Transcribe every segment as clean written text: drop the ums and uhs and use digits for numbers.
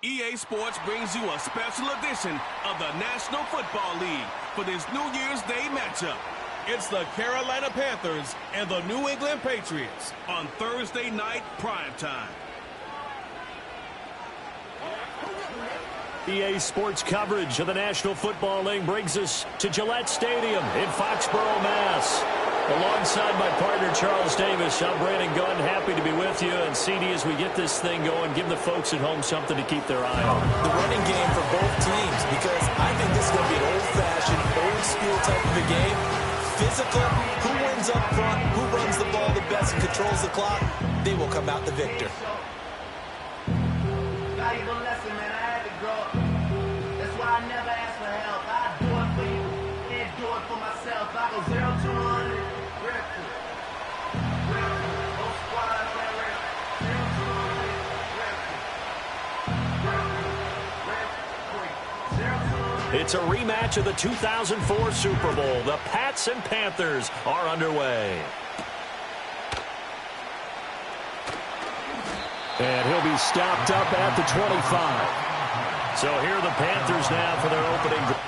EA Sports brings you a special edition of the National Football League for this New Year's Day matchup. It's the Carolina Panthers and the New England Patriots on Thursday night primetime. EA Sports coverage of the National Football League brings us to Gillette Stadium in Foxborough, Mass. Alongside my partner, Charles Davis, I'm Brandon Gunn. Happy to be with you. And CD, as we get this thing going, give the folks at home something to keep their eye on. The running game for both teams, because I think this is going to be an old-fashioned, old-school type of a game. Physical, who wins up front, who runs the ball the best and controls the clock, they will come out the victor. Valuable lesson, man. I had to grow up. That's why I never ask for help. I do it for you and do it for myself. I go 0 to 100. Real quick. Real quick. Go squad on that real. 0 to 100. Real quick. Real quick. 0 to 100. It's a rematch of the 2004 Super Bowl. The Pats and Panthers are underway. And he'll be stopped up at the 25. So here are the Panthers now for their opening drive.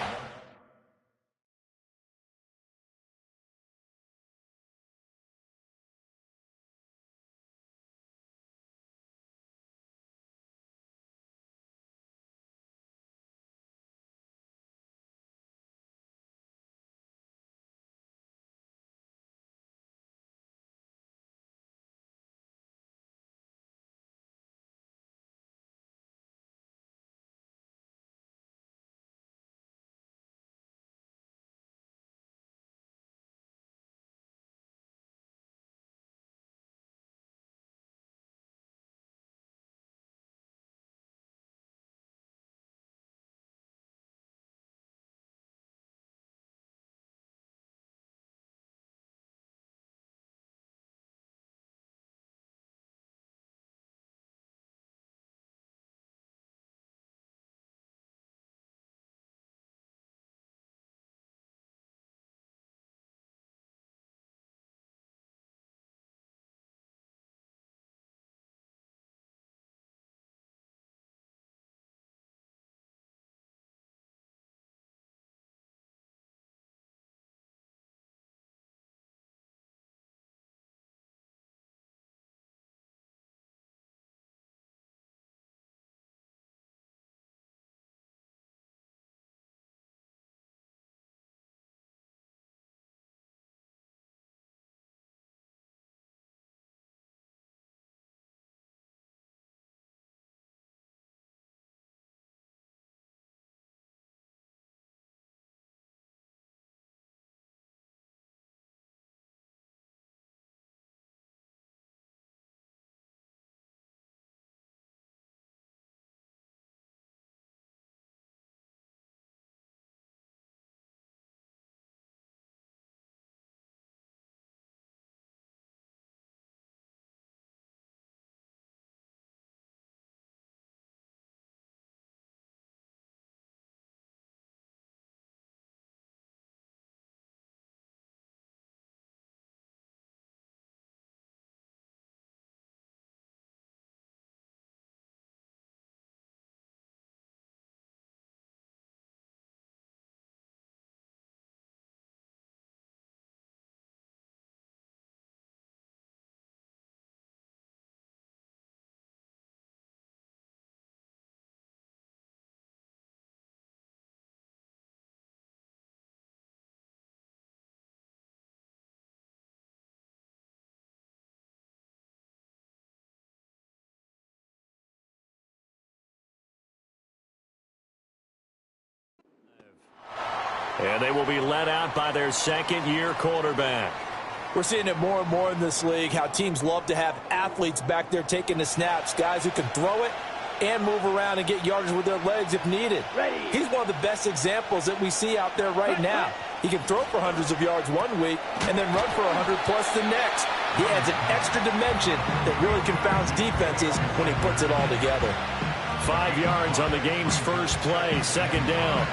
And they will be led out by their second-year quarterback. We're seeing it more and more in this league, how teams love to have athletes back there taking the snaps, guys who can throw it and move around and get yardage with their legs if needed. He's one of the best examples that we see out there right now. He can throw for hundreds of yards one week and then run for 100-plus the next. He adds an extra dimension that really confounds defenses when he puts it all together. 5 yards on the game's first play, second down.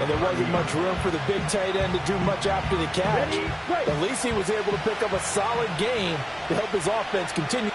And there wasn't much room for the big tight end to do much after the catch. At least he was able to pick up a solid gain to help his offense continue.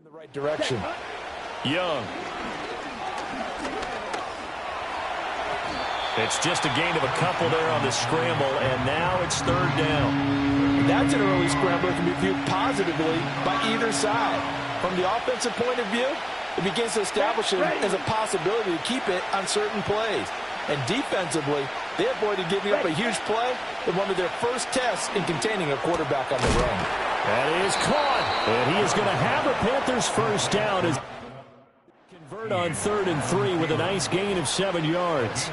the right direction. Young. It's just a gain of a couple there on the scramble, and now it's third down. That's an early scramble that can be viewed positively by either side. From the offensive point of view, it begins to establish it as a possibility to keep it on certain plays. And defensively, they avoided giving up a huge play in one of their first tests in containing a quarterback on the run. That is caught, and he is going to have a Panthers first down as convert on 3rd and 3 with a nice gain of 7 yards.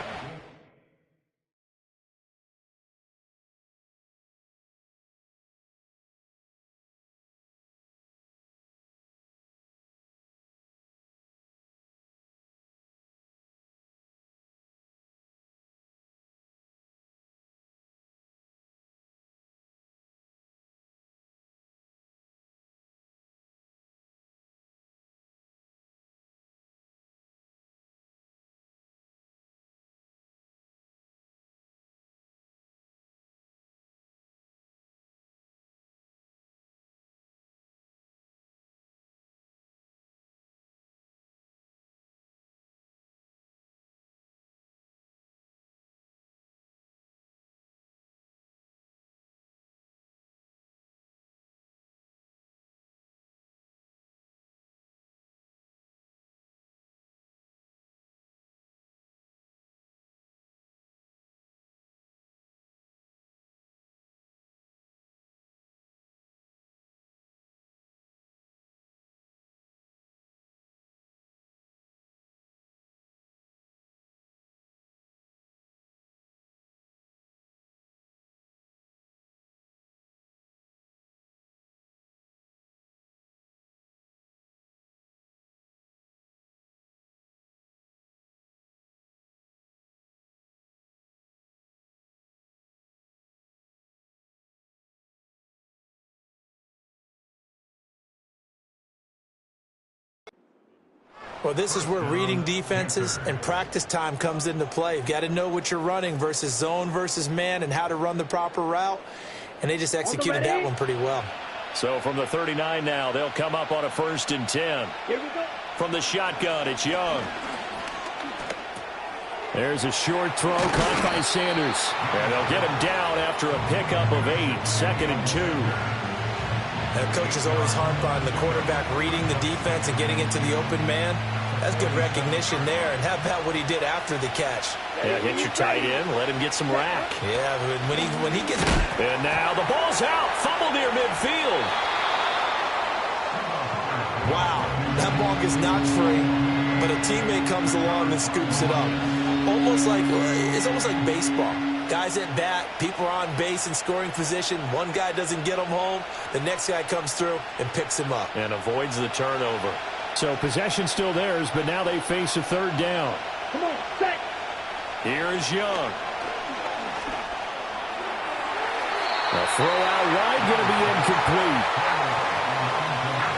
Well, this is where reading defenses and practice time comes into play. You've got to know what you're running versus zone versus man and how to run the proper route. And they just executed that one pretty well. So from the 39 now, they'll come up on a 1st and 10. Here we go. From the shotgun, it's Young. There's a short throw caught by Sanders. And they'll get him down after a pickup of 8, 2nd and 2. Now, coach is always harp on the quarterback reading the defense and getting into the open man. That's good recognition there. And how about what he did after the catch? Yeah, hit your tight end, let him get some rack. Yeah, when he gets... And now the ball's out. Fumble near midfield. Wow, that ball gets knocked free, but a teammate comes along and scoops it up. It's almost like baseball. Guys at bat, people are on base in scoring position. One guy doesn't get him home. The next guy comes through and picks him up. And avoids the turnover. So possession still theirs, but now they face a 3rd down. Come on, set. Here is Young. A throw out wide, going to be incomplete.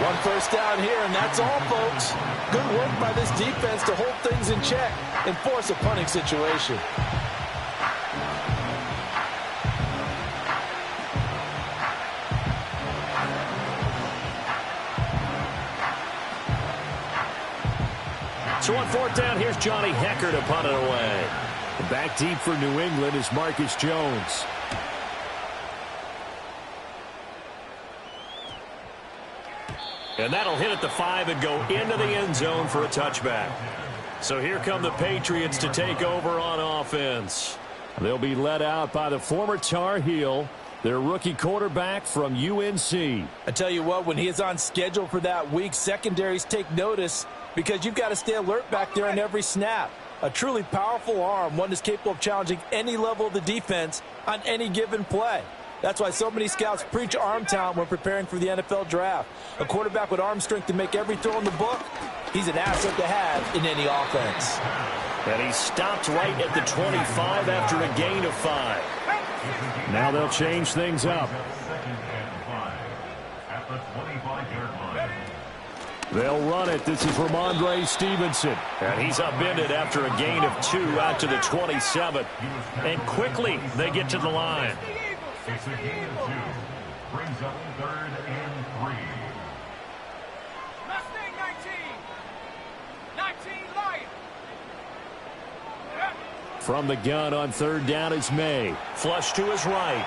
One first down here, and that's all, folks. Good work by this defense to hold things in check and force a punting situation. So on 4th down, here's Johnny Hecker to punt it away. Back deep for New England is Marcus Jones. And that'll hit at the 5 and go into the end zone for a touchback. So here come the Patriots to take over on offense. They'll be led out by the former Tar Heel, their rookie quarterback from UNC. I tell you what, when he is on schedule for that week, secondaries take notice because you've got to stay alert back there on every snap. A truly powerful arm, one that's capable of challenging any level of the defense on any given play. That's why so many scouts preach arm talent when preparing for the NFL draft. A quarterback with arm strength to make every throw in the book, he's an asset to have in any offense. And he stopped right at the 25 after a gain of 5. Now they'll change things up. They'll run it. This is Ramondre Stevenson. And he's upended after a gain of 2 out to the 27. And quickly they get to the line. It's a gain of 2. Brings up 3rd and 3. From the gun on third down is May. Flush to his right.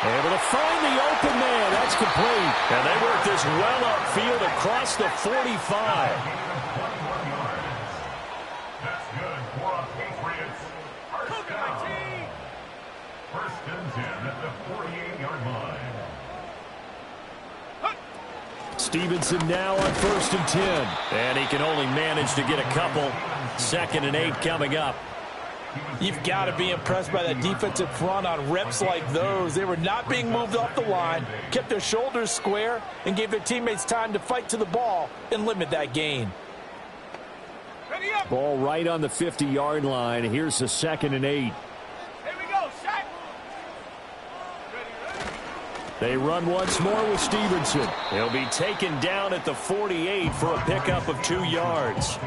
Able to find the open man. That's complete. And they work this well upfield across the 45. That's good for a Patriots. First down. First and 10 at the 48-yard line. Stevenson now on first and 10. And he can only manage to get a couple. 2nd and 8 coming up. You've got to be impressed by that defensive front on reps like those. They were not being moved off the line, kept their shoulders square, and gave their teammates time to fight to the ball and limit that gain. Ball right on the 50-yard line. Here's the 2nd and 8. Here we go, Shaq. They run once more with Stevenson. He'll be taken down at the 48 for a pickup of 2 yards.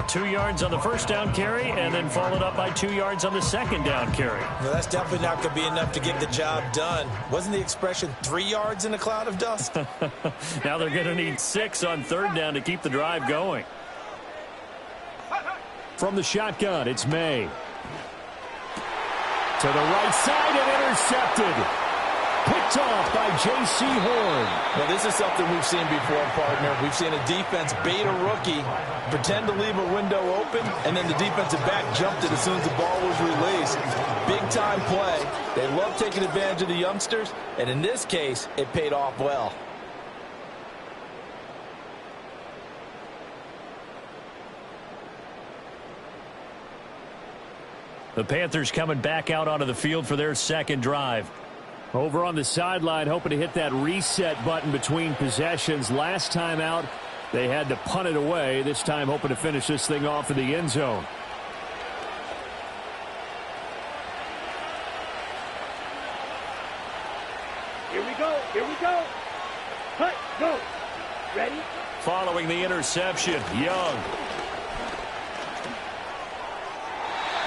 2 yards on the first down carry, and then followed up by 2 yards on the second down carry. Well, that's definitely not going to be enough to get the job done. Wasn't the expression 3 yards in a cloud of dust? Now they're going to need 6 on third down to keep the drive going. From the shotgun, it's May. To the right side and intercepted. Picked off by J.C. Horn. Well, this is something we've seen before, partner. We've seen a defense bait a rookie, pretend to leave a window open, and then the defensive back jumped it as soon as the ball was released. Big-time play. They love taking advantage of the youngsters, and in this case, it paid off well. The Panthers coming back out onto the field for their second drive. Over on the sideline, hoping to hit that reset button between possessions. Last time out, they had to punt it away. This time, hoping to finish this thing off in the end zone. Here we go. Here we go. Cut. Go. Ready? Following the interception, Young.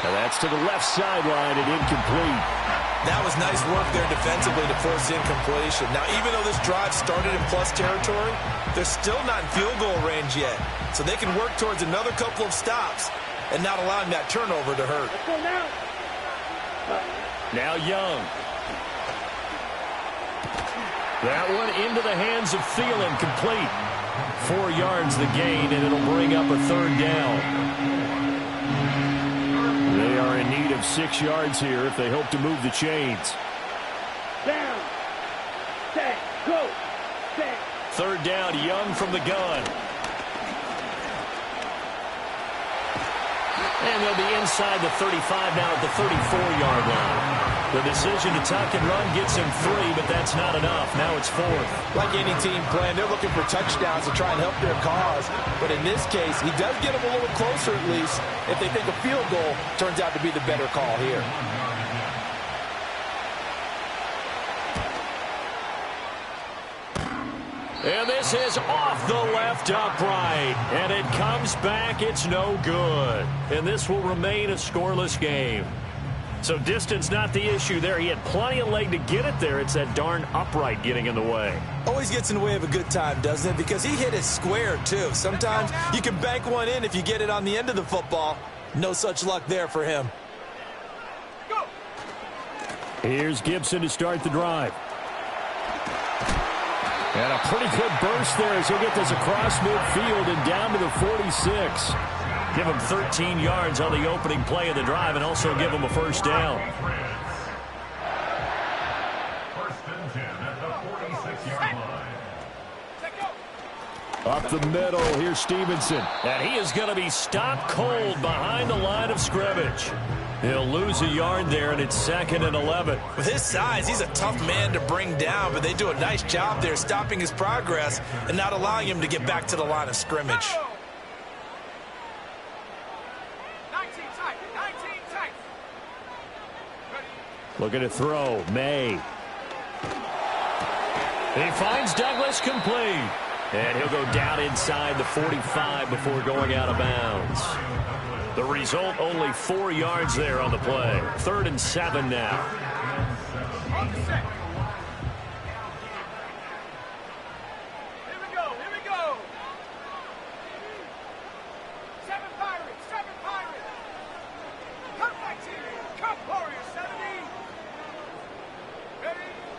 Now that's to the left sideline and incomplete. That was nice work there defensively to force incompletion. Now, even though this drive started in plus territory, they're still not in field goal range yet. So they can work towards another couple of stops and not allowing that turnover to hurt. Let's go now. Now Young. That one into the hands of Thielen, complete. 4 yards the gain, and it'll bring up a third down. They are in need of 6 yards here if they hope to move the chains. Down. Set. Go. Set. Third down, Young from the gun. And they'll be inside the 35 now at the 34-yard line. The decision to tuck and run gets him 3, but that's not enough. Now it's 4th. Like any team playing, they're looking for touchdowns to try and help their cause. But in this case, he does get them a little closer at least if they think a field goal turns out to be the better call here. And this is off the left upright. And it comes back. It's no good. And this will remain a scoreless game. So distance not the issue there. He had plenty of leg to get it there. It's that darn upright getting in the way. Always gets in the way of a good time, doesn't it? Because he hit it square, too. Sometimes you can bank one in if you get it on the end of the football. No such luck there for him. Here's Gibson to start the drive. And a pretty good burst there as he'll get this across midfield and down to the 46. Give him 13 yards on the opening play of the drive and also give him a first down. First and 10 at the 46-yard line. Up the middle, here's Stevenson. And he is going to be stopped cold behind the line of scrimmage. He'll lose a yard there, and it's 2nd and 11. With his size, he's a tough man to bring down, but they do a nice job there stopping his progress and not allowing him to get back to the line of scrimmage. 19 tight. Looking to throw, May. He finds Douglas complete. And he'll go down inside the 45 before going out of bounds. The result, only 4 yards there on the play. 3rd and 7 now. On the set. Here we go. 7 Pirates.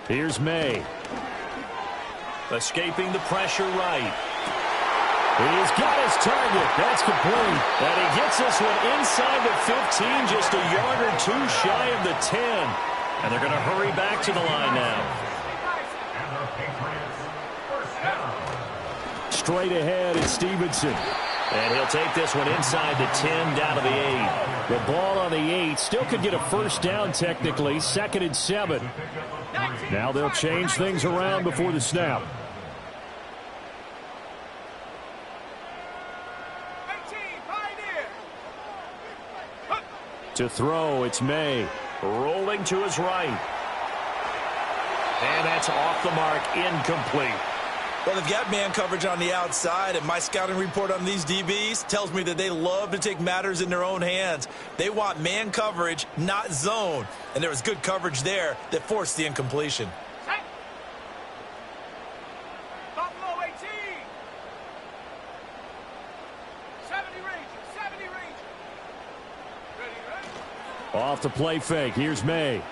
Here's May. Escaping the pressure right. He's got his target. That's complete. And he gets this one inside the 15, just a yard or two shy of the 10. And they're going to hurry back to the line now. Straight ahead is Stevenson. And he'll take this one inside the 10, down to the 8. The ball on the 8 still could get a first down technically. 2nd and 7. Now they'll change things around before the snap. To throw, it's May. Rolling to his right. And that's off the mark, incomplete. Well, they've got man coverage on the outside, and my scouting report on these DBs tells me that they love to take matters in their own hands. They want man coverage, not zone. And there was good coverage there that forced the incompletion. Buffalo 18. 70 Ranger. Ready? Off the play fake. Here's May.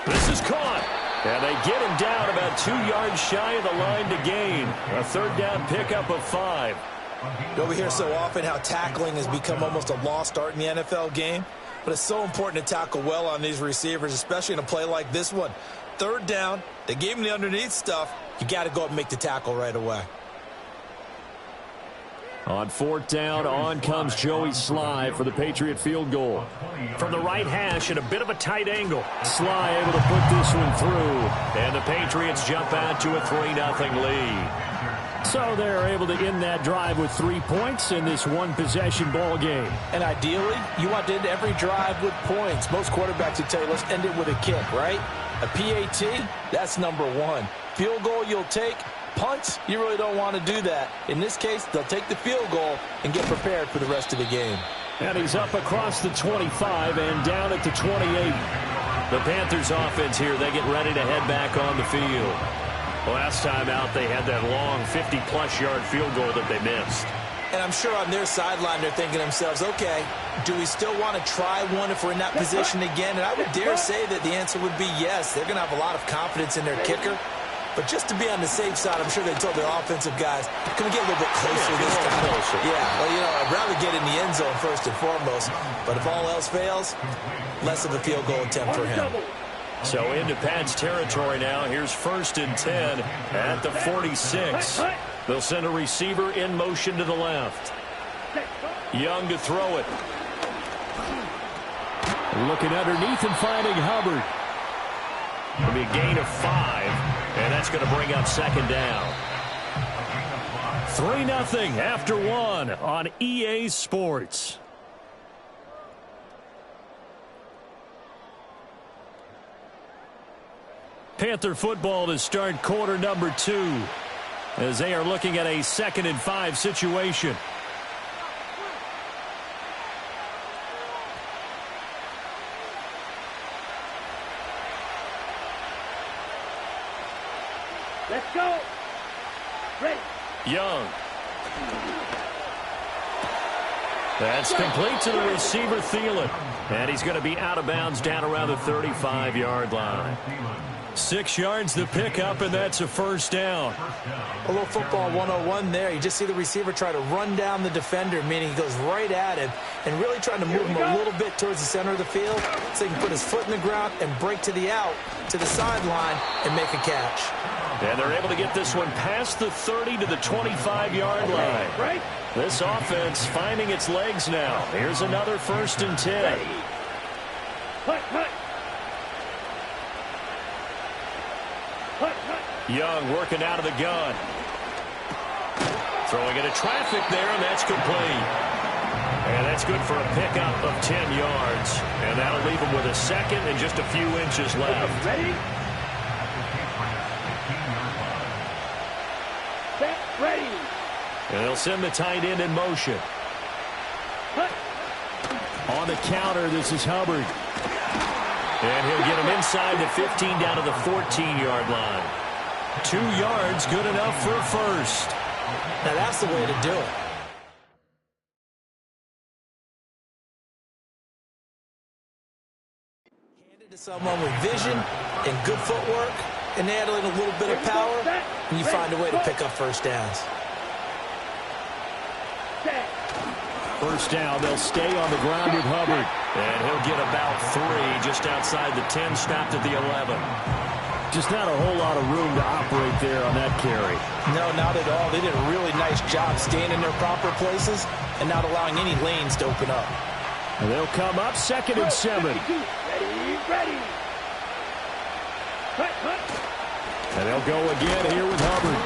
This is caught. And they get him down about 2 yards shy of the line to gain. A 3rd down pickup of 5. We hear so often how tackling has become almost a lost art in the NFL game. But it's so important to tackle well on these receivers, especially in a play like this one. 3rd down, they gave him the underneath stuff. You got to go up and make the tackle right away. On 4th down, on comes Joey Sly for the Patriot field goal. From the right hash at a bit of a tight angle. Sly able to put this one through. And the Patriots jump out to a 3-0 lead. So they're able to end that drive with 3 points in this one-possession ball game. And ideally, you want to end every drive with points. Most quarterbacks would tell you, let's end it with a kick, right? A PAT, that's number 1. Field goal you'll take. Punts, you really don't want to do that. In this case, they'll take the field goal and get prepared for the rest of the game. And he's up across the 25 and down at the 28. The Panthers offense here, they get ready to head back on the field. Last time out, they had that long 50-plus yard field goal that they missed. And I'm sure on their sideline, they're thinking to themselves, okay, do we still want to try one if we're in that position again? And I would dare say that the answer would be yes. They're going to have a lot of confidence in their kicker. But just to be on the safe side, I'm sure they told their offensive guys, can we get a little bit closer this time? Closer. Yeah, well, I'd rather get in the end zone first and foremost. But if all else fails, less of a field goal attempt for him. So into Pat's territory now. Here's 1st and 10 at the 46. They'll send a receiver in motion to the left. Young to throw it. Looking underneath and finding Hubbard. It'll be a gain of 5. And that's going to bring up 2nd down. 3-0 after 1 on EA Sports. Panther football to start quarter number 2 as they are looking at a 2nd and 5 situation. Let's go. Ready. Young. That's complete to the receiver, Thielen. And he's going to be out of bounds down around the 35-yard line. 6 yards to pick up, and that's a 1st down. A little football 101 there. You just see the receiver try to run down the defender, meaning he goes right at him and really trying to move him a little bit towards the center of the field so he can put his foot in the ground and break to the out, to the sideline, and make a catch. And they're able to get this one past the 30 to the 25-yard line. Right. This offense finding its legs now. Here's another 1st and 10. Cut. Young working out of the gun. Throwing into traffic there, and that's complete. And that's good for a pickup of 10 yards. And that'll leave him with a 2nd and just a few inches left. Ready? Ready. And they'll send the tight end in motion. On the counter, this is Hubbard. And he'll get him inside the 15 down to the 14-yard line. 2 yards, good enough for a 1st. Now that's the way to do it. Hand it to someone with vision and good footwork, and add in a little bit of power, and you find a way to pick up first downs. First down, they'll stay on the ground with Hubbard. And he'll get about 3 just outside the 10, stopped at the 11. Just not a whole lot of room to operate there on that carry. No, not at all. They did a really nice job staying in their proper places and not allowing any lanes to open up. And they'll come up 2nd and 7. Ready. And they'll go again here with Hubbard.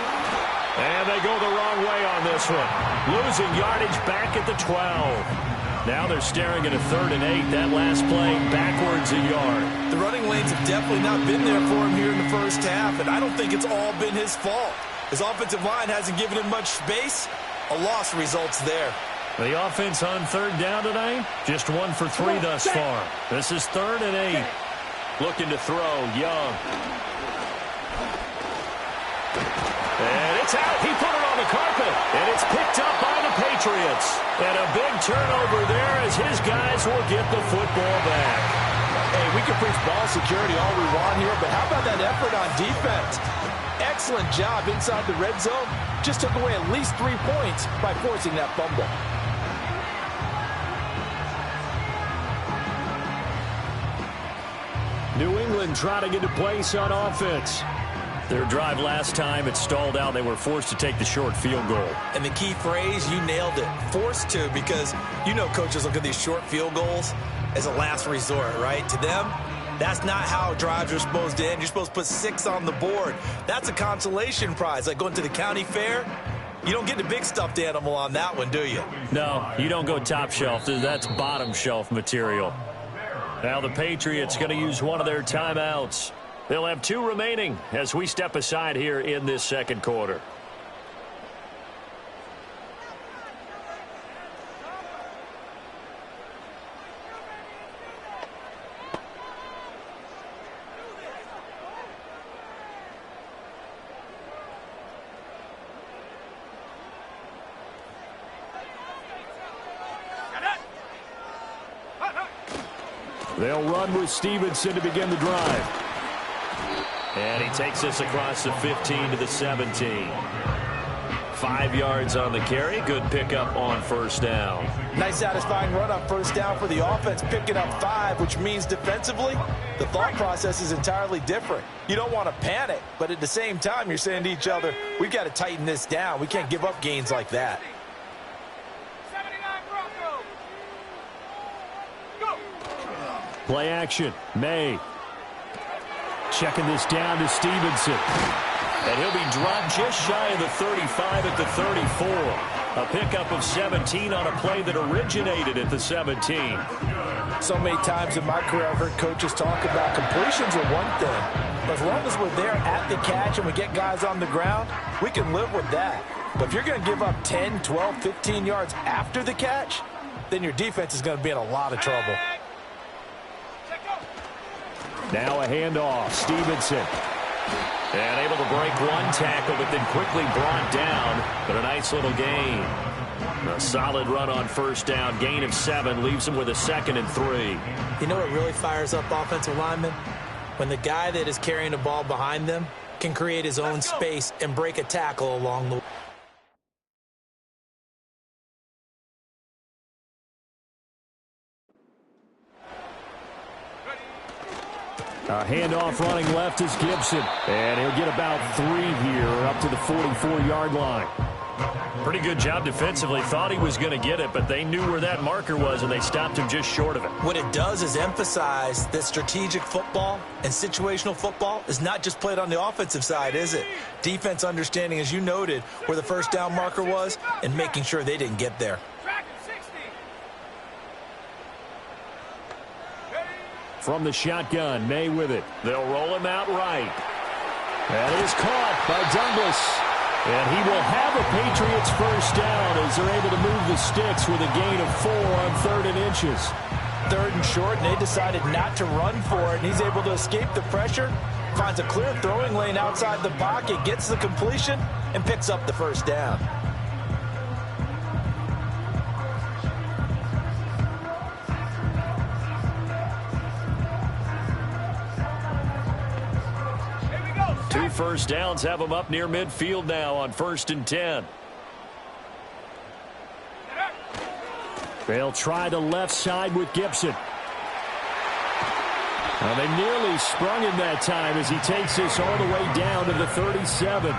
And they go the wrong way on this one. Losing yardage back at the 12. Now they're staring at a 3rd and 8. That last play backwards a yard. The running lanes have definitely not been there for him here in the first half, and I don't think it's all been his fault. His offensive line hasn't given him much space. A loss results there. The offense on 3rd down tonight, just 1 for 3 thus far. This is 3rd and 8. Looking to throw, Young. And it's out. He put it on the carpet. And it's picked up by the Patriots. And a big turnover there as his guys will get the football back. Hey, we can preach ball security all we want here, but how about that effort on defense? Excellent job inside the red zone. Just took away at least 3 points by forcing that fumble. New England trying to get to place on offense. Their drive last time, it stalled out. They were forced to take the short field goal. And the key phrase, you nailed it. Forced to, because you know coaches look at these short field goals as a last resort, right? To them, that's not how drives are supposed to end. You're supposed to put 6 on the board. That's a consolation prize, like going to the county fair. You don't get the big stuffed animal on that one, do you? No, you don't go top shelf. That's bottom shelf material. Now the Patriots going to use one of their timeouts. They'll have 2 remaining as we step aside here in this 2nd quarter. They'll run with Stevenson to begin the drive. And he takes us across the 15 to the 17. 5 yards on the carry. Good pickup on first down. Nice satisfying run on first down for the offense, picking up 5, which means defensively, the thought process is entirely different. You don't want to panic, but at the same time, you're saying to each other, we've got to tighten this down. We can't give up gains like that. 79 Broncos. Go. Play action. May. Checking this down to Stevenson. And he'll be dropped just shy of the 35 at the 34. A pickup of 17 on a play that originated at the 17. So many times in my career, I've heard coaches talk about completions are one thing. But as long as we're there at the catch and we get guys on the ground, we can live with that. But if you're going to give up 10, 12, 15 yards after the catch, then your defense is going to be in a lot of trouble. Now a handoff. Stevenson. And able to break 1 tackle, but then quickly brought down. But a nice little gain. A solid run on first down. Gain of 7 leaves him with a 2nd and 3. You know what really fires up offensive linemen? When the guy that is carrying the ball behind them can create his own space and break a tackle along the way. A handoff running left is Gibson. And he'll get about 3 here up to the 44-yard line. Pretty good job defensively. Thought he was going to get it, but they knew where that marker was, and they stopped him just short of it. What it does is emphasize that strategic football and situational football is not just played on the offensive side, is it? Defense understanding, as you noted, where the first down marker was and making sure they didn't get there. From the shotgun, May with it. They'll roll him out right. And it is caught by Douglas. And he will have a Patriots first down as they're able to move the sticks with a gain of 4 on 3rd and inches. 3rd and short, and they decided not to run for it, and he's able to escape the pressure, finds a clear throwing lane outside the pocket, gets the completion, and picks up the first down. 2 first downs have them up near midfield now on 1st and 10. They'll try the left side with Gibson. Well, they nearly sprung him that time as he takes this all the way down to the 37.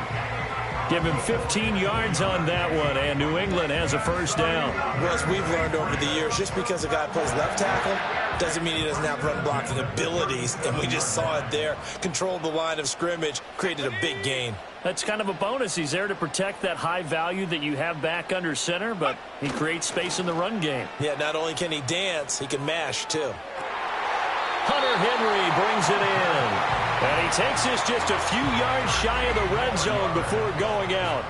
Give him 15 yards on that one, and New England has a first down. Russ, we've learned over the years, just because a guy plays left tackle doesn't mean he doesn't have run blocking abilities, and we just saw it there. Controlled the line of scrimmage, created a big gain. That's kind of a bonus. He's there to protect that high value that you have back under center, but he creates space in the run game. Yeah, not only can he dance, he can mash, too. Hunter Henry brings it in. And he takes this just a few yards shy of the red zone before going out.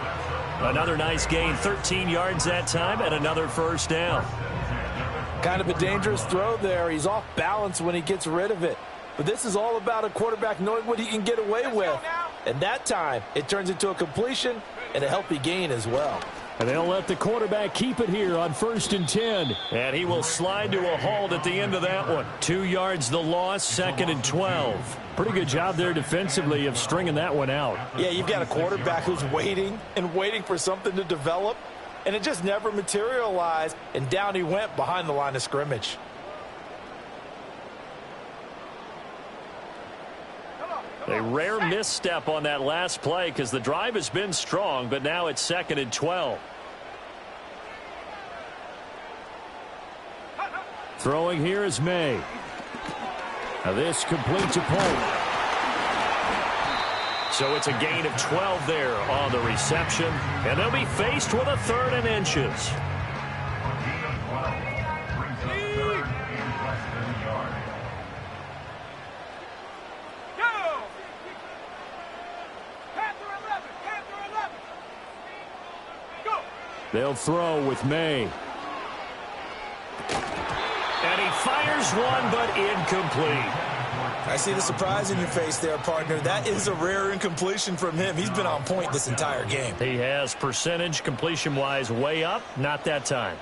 Another nice gain, 13 yards that time, and another first down. Kind of a dangerous throw there. He's off balance when he gets rid of it. But this is all about a quarterback knowing what he can get away with. And that time, it turns into a completion and a healthy gain as well. And they'll let the quarterback keep it here on 1st and 10. And he will slide to a halt at the end of that one. 2 yards the loss, 2nd and 12. Pretty good job there defensively of stringing that one out. Yeah, you've got a quarterback who's waiting and waiting for something to develop, and it just never materialized, and down he went behind the line of scrimmage. A rare misstep on that last play because the drive has been strong, but now it's 2nd and 12. Throwing here is May. Now this complete to Polk. So it's a gain of 12 there on the reception, and they'll be faced with a 3rd and inches. They'll throw with May. And he fires one, but incomplete. I see the surprise in your face there, partner. That is a rare incompletion from him. He's been on point this entire game. He has percentage completion-wise way up, not that time.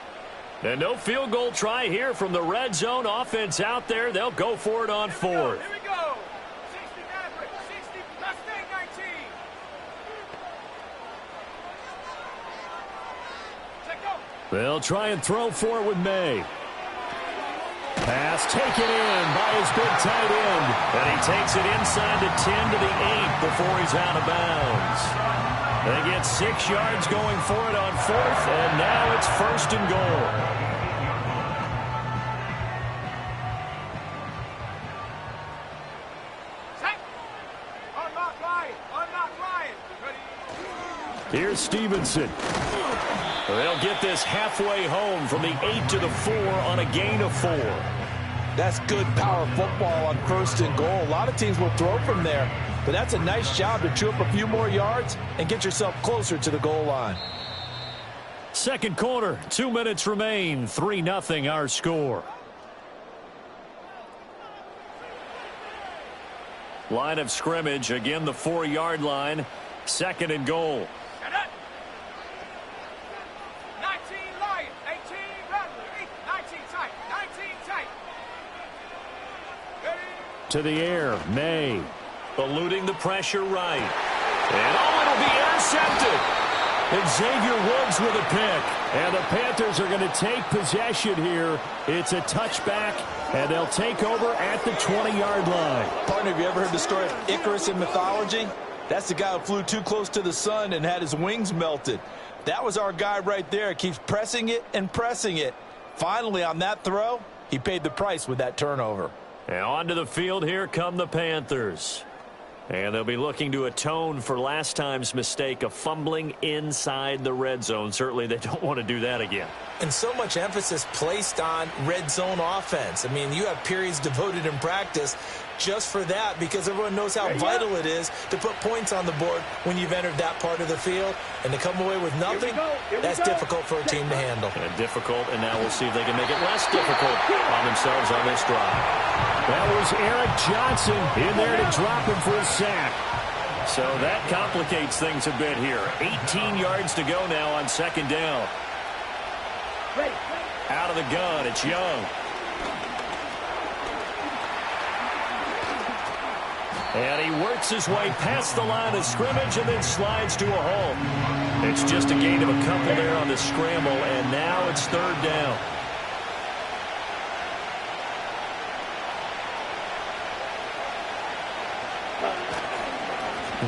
And no field goal try here from the red zone offense out there. They'll go for it on 4th. Here we go. 60 average, 60, let's stay 19. They'll try and throw for it with May. Pass taken in by his big tight end. And he takes it inside the 10 to the 8 before he's out of bounds. They get 6 yards going for it on 4th, and now it's 1st and goal. Here's Stevenson. They'll get this halfway home from the 8 to the 4 on a gain of 4. That's good power football on 1st and goal. A lot of teams will throw from there, but that's a nice job to chew up a few more yards and get yourself closer to the goal line. Second quarter, 2 minutes remain, 3-0 our score. Line of scrimmage, again the 4-yard line, 2nd and goal. 19 Lion, 18 Bradley, 19 tight, 19 tight. To the air, May. Eluding the pressure right. And it'll be intercepted. And Xavier Woods with a pick. And the Panthers are going to take possession here. It's a touchback, and they'll take over at the 20-yard line. Partner, have you ever heard the story of Icarus in mythology? That's the guy who flew too close to the sun and had his wings melted. That was our guy right there. Keeps pressing it and pressing it. Finally, on that throw, he paid the price with that turnover. And onto the field, here come the Panthers. And they'll be looking to atone for last time's mistake of fumbling inside the red zone. Certainly they don't want to do that again. And so much emphasis placed on red zone offense. I mean, you have periods devoted in practice just for that because everyone knows how vital it is to put points on the board when you've entered that part of the field. And to come away with nothing, that's difficult for a team to handle. And difficult, and now we'll see if they can make it less difficult on themselves on this drive. That was Eric Johnson in there to drop him for a sack. So that complicates things a bit here. 18 yards to go now on 2nd down. Out of the gun, it's Young. And he works his way past the line of scrimmage and then slides to a hole. It's just a gain of a couple there on the scramble, and now it's third down.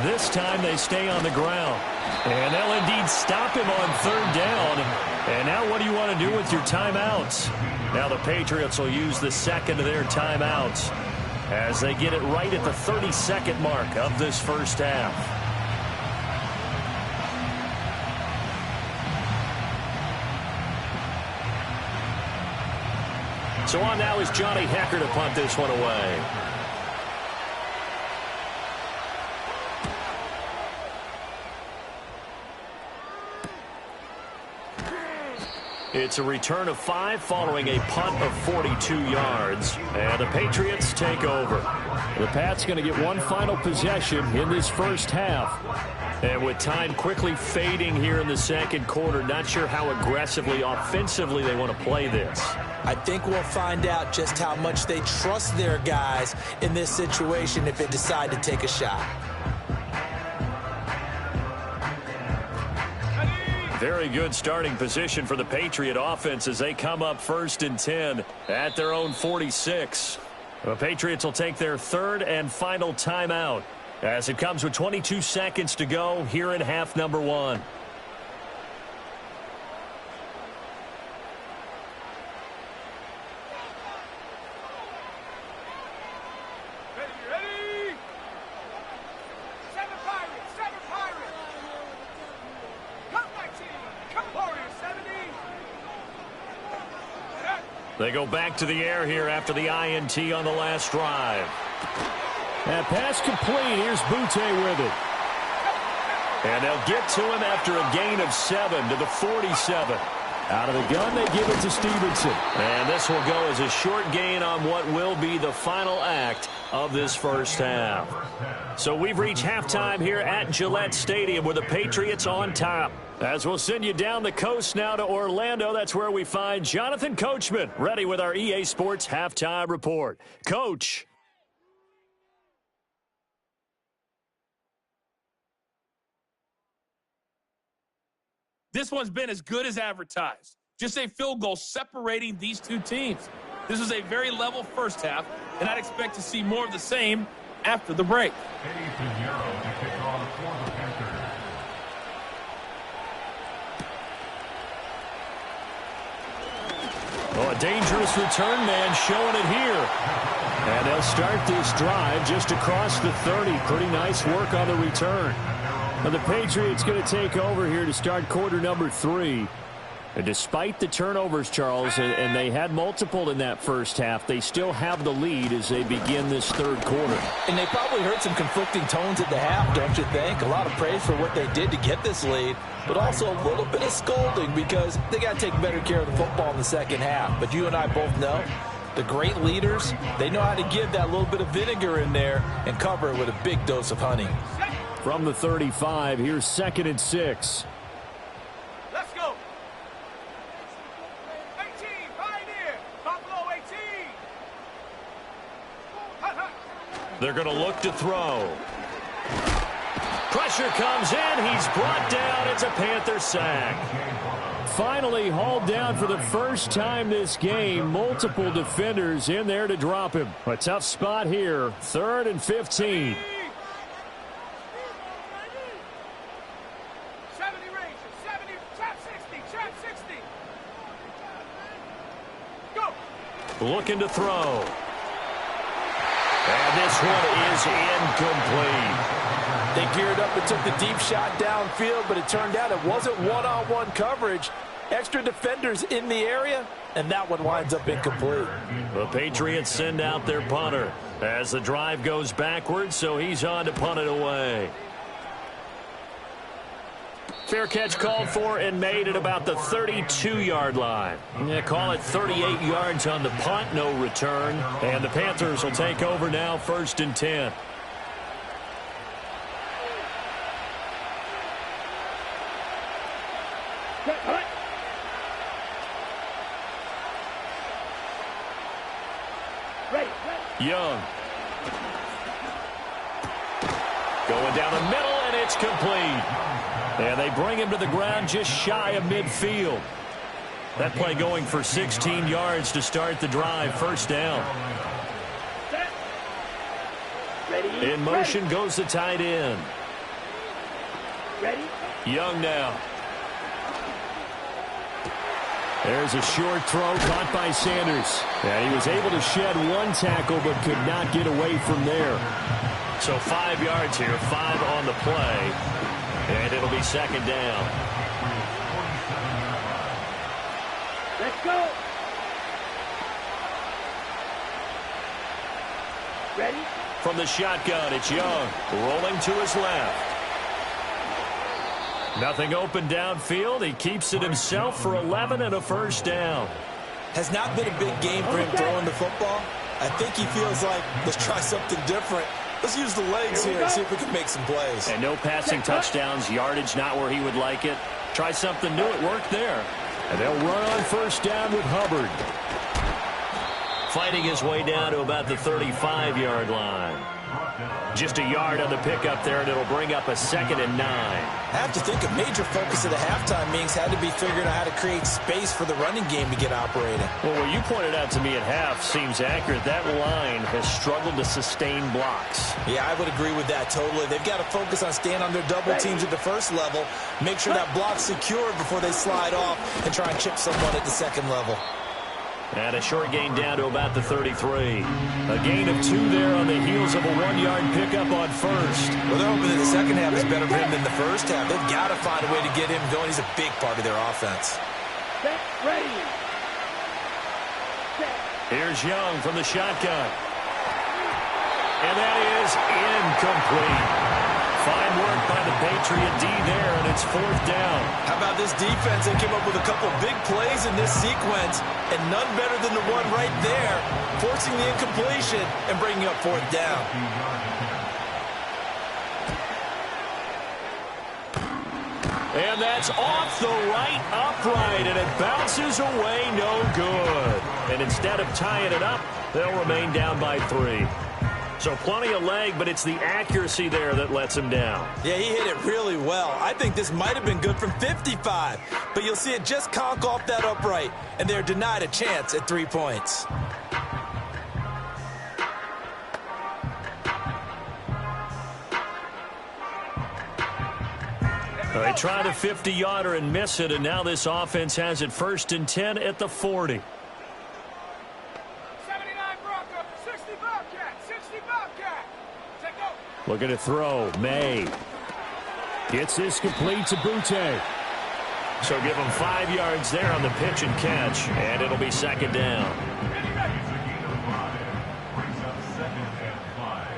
This time they stay on the ground. And they'll indeed stop him on third down. And now what do you want to do with your timeouts? Now the Patriots will use the second of their timeouts as they get it right at the 30-second mark of this first half. So on now is Johnny Hecker to punt this one away. It's a return of 5 following a punt of 42 yards. And the Patriots take over. The Pats going to get one final possession in this first half. And with time quickly fading here in the second quarter, not sure how aggressively, offensively they want to play this. I think we'll find out just how much they trust their guys in this situation if they decide to take a shot. Very good starting position for the Patriot offense as they come up 1st and 10 at their own 46. The Patriots will take their third and final timeout as it comes with 22 seconds to go here in half number 1. They go back to the air here after the INT on the last drive. That pass complete. Here's Butte with it. And they'll get to him after a gain of 7 to the 47. Out of the gun, they give it to Stevenson. And this will go as a short gain on what will be the final act of this first half. So we've reached halftime here at Gillette Stadium with the Patriots on top. As we'll send you down the coast now to Orlando, that's where we find Jonathan Coachman ready with our EA Sports Halftime Report. Coach. This one's been as good as advertised. Just a field goal separating these two teams. This is a very level first half, and I'd expect to see more of the same after the break. Oh, a dangerous return man showing it here. And they'll start this drive just across the 30. Pretty nice work on the return. And the Patriots going to take over here to start quarter number 3. And despite the turnovers, Charles, and they had multiple in that first half, they still have the lead as they begin this third quarter. And they probably heard some conflicting tones at the half, don't you think? A lot of praise for what they did to get this lead, but also a little bit of scolding because they got to take better care of the football in the second half. But you and I both know the great leaders, they know how to give that little bit of vinegar in there and cover it with a big dose of honey. From the 35, here's 2nd and 6. Let's go. 18, Pioneer. Buffalo 18. They're going to look to throw. Pressure comes in. He's brought down. It's a Panther sack. Finally hauled down for the first time this game. Multiple defenders in there to drop him. A tough spot here. 3rd and 15. 70 range. 70. Trap 60. Trap 60. Go. Looking to throw. And this one is incomplete. They geared up and took the deep shot downfield, but it turned out it wasn't one-on-one coverage. Extra defenders in the area, and that one winds up incomplete. The Patriots send out their punter as the drive goes backwards, so he's on to punt it away. Fair catch called for and made at about the 32-yard line. Yeah, call it 38 yards on the punt, no return. And the Panthers will take over now, 1st and 10. Young. Going down the middle, and it's complete. And they bring him to the ground just shy of midfield. That play going for 16 yards to start the drive. First down. In motion goes the tight end. Young now. There's a short throw caught by Sanders. And he was able to shed one tackle but could not get away from there. So 5 yards here, 5 on the play. And it'll be second down. Let's go. Ready? From the shotgun, it's Young. Rolling to his left. Nothing open downfield. He keeps it himself for 11 and a first down. Has not been a big game for him throwing the football. I think he feels like, let's try something different. Let's use the legs here and see if we can make some plays. And no passing touchdowns, yardage not where he would like it. Try something new. It worked there. And they'll run on first down with Hubbard. Fighting his way down to about the 35-yard line. Just a yard on the pickup there, and it'll bring up a 2nd and 9. I have to think a major focus of the halftime meetings had to be figuring out how to create space for the running game to get operating. Well, what you pointed out to me at half seems accurate. That line has struggled to sustain blocks. Yeah, I would agree with that totally. They've got to focus on staying on their double teams at the first level, make sure that block's secured before they slide off and try and chip someone at the second level. And a short gain down to about the 33. A gain of 2 there on the heels of a 1-yard pickup on first. Well, they're hoping that the second half is better for him than the first half. They've got to find a way to get him going. He's a big part of their offense. Ready. Here's Young from the shotgun. And that is incomplete. Fine work by the Patriot D there, and it's 4th down. How about this defense? They came up with a couple big plays in this sequence, and none better than the one right there, forcing the incompletion and bringing up 4th down. And that's off the right upright, and it bounces away no good. And instead of tying it up, they'll remain down by 3. So plenty of leg, but it's the accuracy there that lets him down. Yeah, he hit it really well. I think this might have been good from 55, but you'll see it just conk off that upright, and they're denied a chance at 3 points. They tried a 50-yarder and miss it, and now this offense has it 1st and 10 at the 40. Looking to throw. May. Gets this complete to Butte. So give him 5 yards there on the pitch and catch, and it'll be 2nd down. Brings up 2nd and 5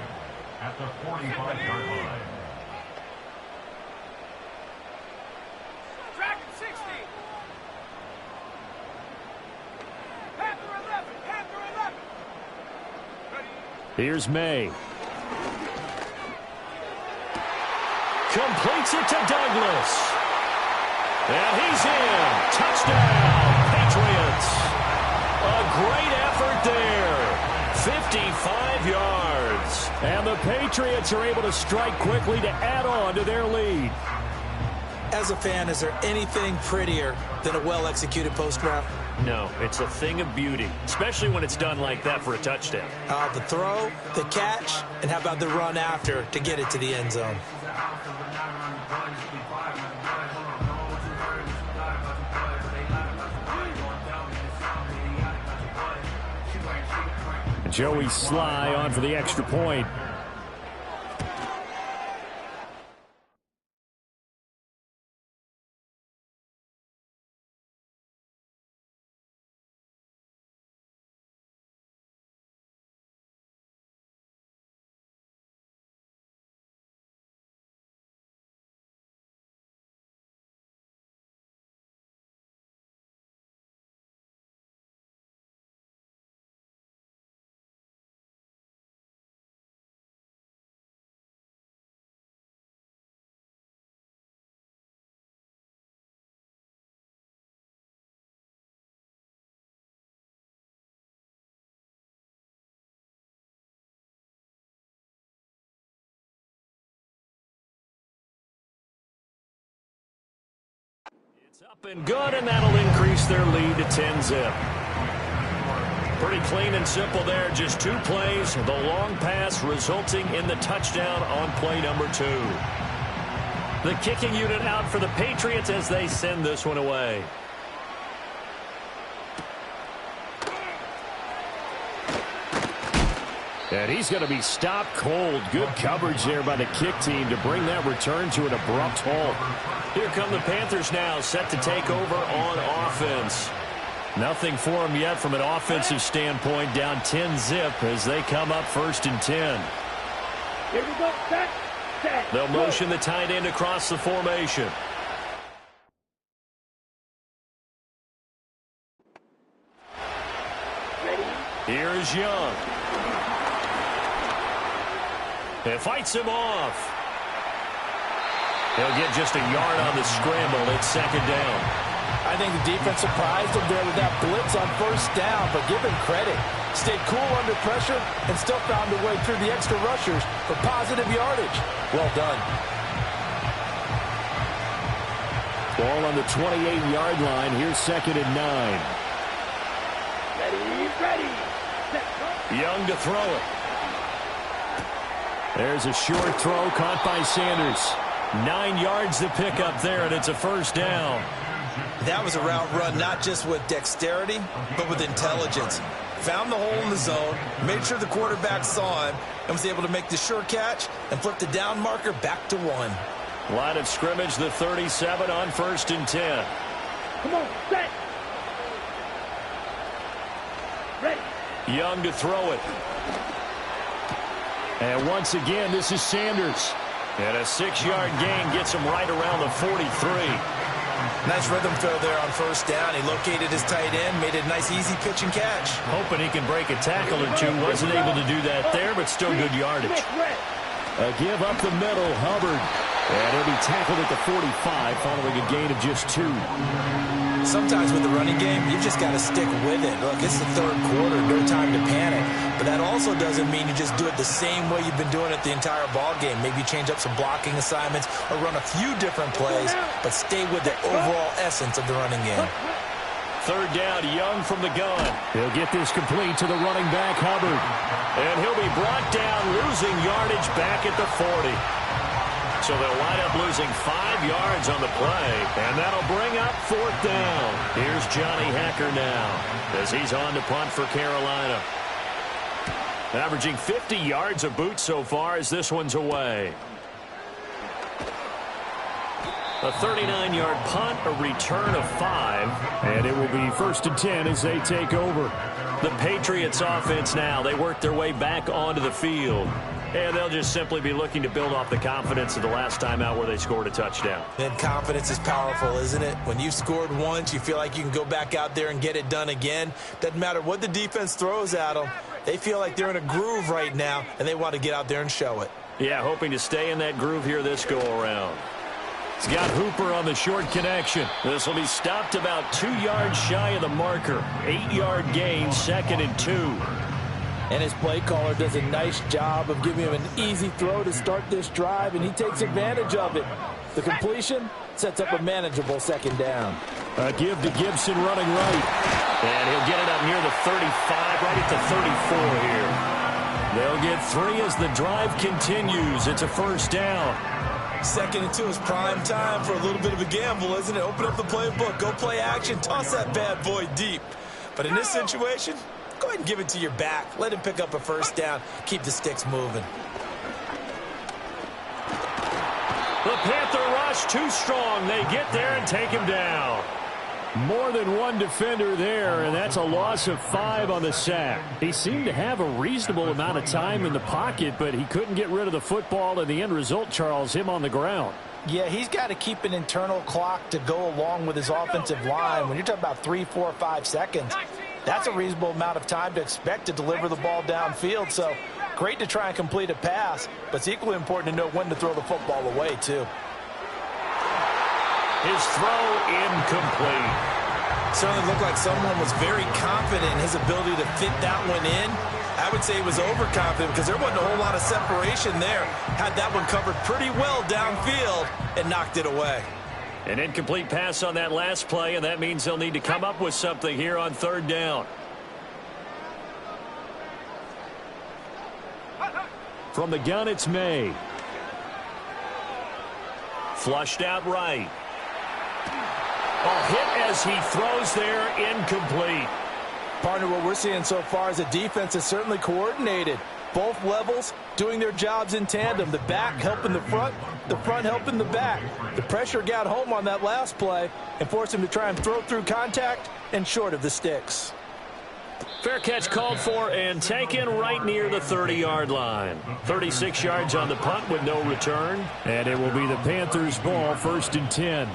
at the 45-yard line. Dragon 60. Panther 11. Panther 11. Here's May. Completes it to Douglas. And he's in. Touchdown, Patriots. A great effort there. 55 yards. And the Patriots are able to strike quickly to add on to their lead. As a fan, is there anything prettier than a well-executed post route? No, it's a thing of beauty, especially when it's done like that for a touchdown. The throw, the catch, and how about the run after to get it to the end zone? Joey Sly on for the extra point. It's up and good, and that'll increase their lead to 10-zip. Pretty clean and simple there. Just 2 plays. The long pass resulting in the touchdown on play number 2. The kicking unit out for the Patriots as they send this one away. And he's going to be stopped cold. Good coverage there by the kick team to bring that return to an abrupt halt. Here come the Panthers now, set to take over on offense. Nothing for them yet from an offensive standpoint, down 10-zip as they come up 1st and 10. Here we go. Set. They'll motion the tight end across the formation. Ready? Here's Young. It fights him off. He'll get just a yard on the scramble. It's 2nd down. I think the defense surprised him there with that blitz on 1st down, but give him credit. Stayed cool under pressure and still found a way through the extra rushers for positive yardage. Well done. Ball on the 28-yard line. Here's 2nd and 9. Ready. Set. Young to throw it. There's a short throw caught by Sanders. 9 yards to pick up there, and it's a 1st down. That was a route run not just with dexterity, but with intelligence. Found the hole in the zone, made sure the quarterback saw him, and was able to make the sure catch and flip the down marker back to 1. Line of scrimmage, the 37 on 1st and 10. Come on, set. Ready. Young to throw it. And once again, this is Sanders. And a 6-yard gain gets him right around the 43. Nice rhythm throw there on 1st down. He located his tight end, made it a nice easy pitch and catch. Hoping he can break a tackle or two. Wasn't able to do that there, but still good yardage. A give up the middle, Hubbard. And he'll be tackled at the 45 following a gain of just 2. Sometimes with the running game, you've just got to stick with it. Look, it's the 3rd quarter, no time to panic. But that also doesn't mean you just do it the same way you've been doing it the entire ball game. Maybe change up some blocking assignments or run a few different plays, but stay with the overall essence of the running game. 3rd down, Young from the gun. He'll get this complete to the running back, Hubbard. And he'll be brought down, losing yardage back at the 40. So they'll wind up losing 5 yards on the play, and that'll bring up 4th down. Here's Johnny Hacker now as he's on to punt for Carolina. Averaging 50 yards a boot so far as this one's away. A 39-yard punt, a return of 5. And it will be 1st and 10 as they take over. The Patriots offense now, they work their way back onto the field. And they'll just simply be looking to build off the confidence of the last time out where they scored a touchdown. And confidence is powerful, isn't it? When you've scored once, you feel like you can go back out there and get it done again. Doesn't matter what the defense throws at them. They feel like they're in a groove right now, and they want to get out there and show it. Yeah, hoping to stay in that groove here this go-around. He's got Hooper on the short connection. This will be stopped about 2 yards shy of the marker. 8-yard gain, 2nd and 2. And his play caller does a nice job of giving him an easy throw to start this drive, and he takes advantage of it. The completion sets up a manageable 2nd down. A give to Gibson running right. And he'll get it up near the 35, right at the 34 here. They'll get 3 as the drive continues. It's a 1st down. 2nd and 2 is prime time for a little bit of a gamble, isn't it? Open up the playbook, go play action, toss that bad boy deep. But in this situation, go ahead and give it to your back. Let him pick up a 1st down. Keep the sticks moving. The Panther rush too strong. They get there and take him down. More than one defender there, and that's a loss of 5 on the sack. He seemed to have a reasonable amount of time in the pocket, but he couldn't get rid of the football, and the end result, Charles, him on the ground. Yeah, he's got to keep an internal clock to go along with his offensive line. When you're talking about 3, 4, 5 seconds, that's a reasonable amount of time to expect to deliver the ball downfield. So great to try and complete a pass, but it's equally important to know when to throw the football away, too. His throw incomplete. Certainly looked like someone was very confident in his ability to fit that one in. I would say he was overconfident because there wasn't a whole lot of separation there. Had that one covered pretty well downfield and knocked it away. An incomplete pass on that last play, and that means they'll need to come up with something here on third down. From the gun, it's May. Flushed out right. Hit as he throws there, incomplete. Partner, what we're seeing so far is the defense is certainly coordinated. Both levels doing their jobs in tandem. The back helping the front helping the back. The pressure got home on that last play and forced him to try and throw through contact and short of the sticks. Fair catch called for and taken right near the 30-yard line. 36 yards on the punt with no return. And it will be the Panthers' ball, 1st and 10.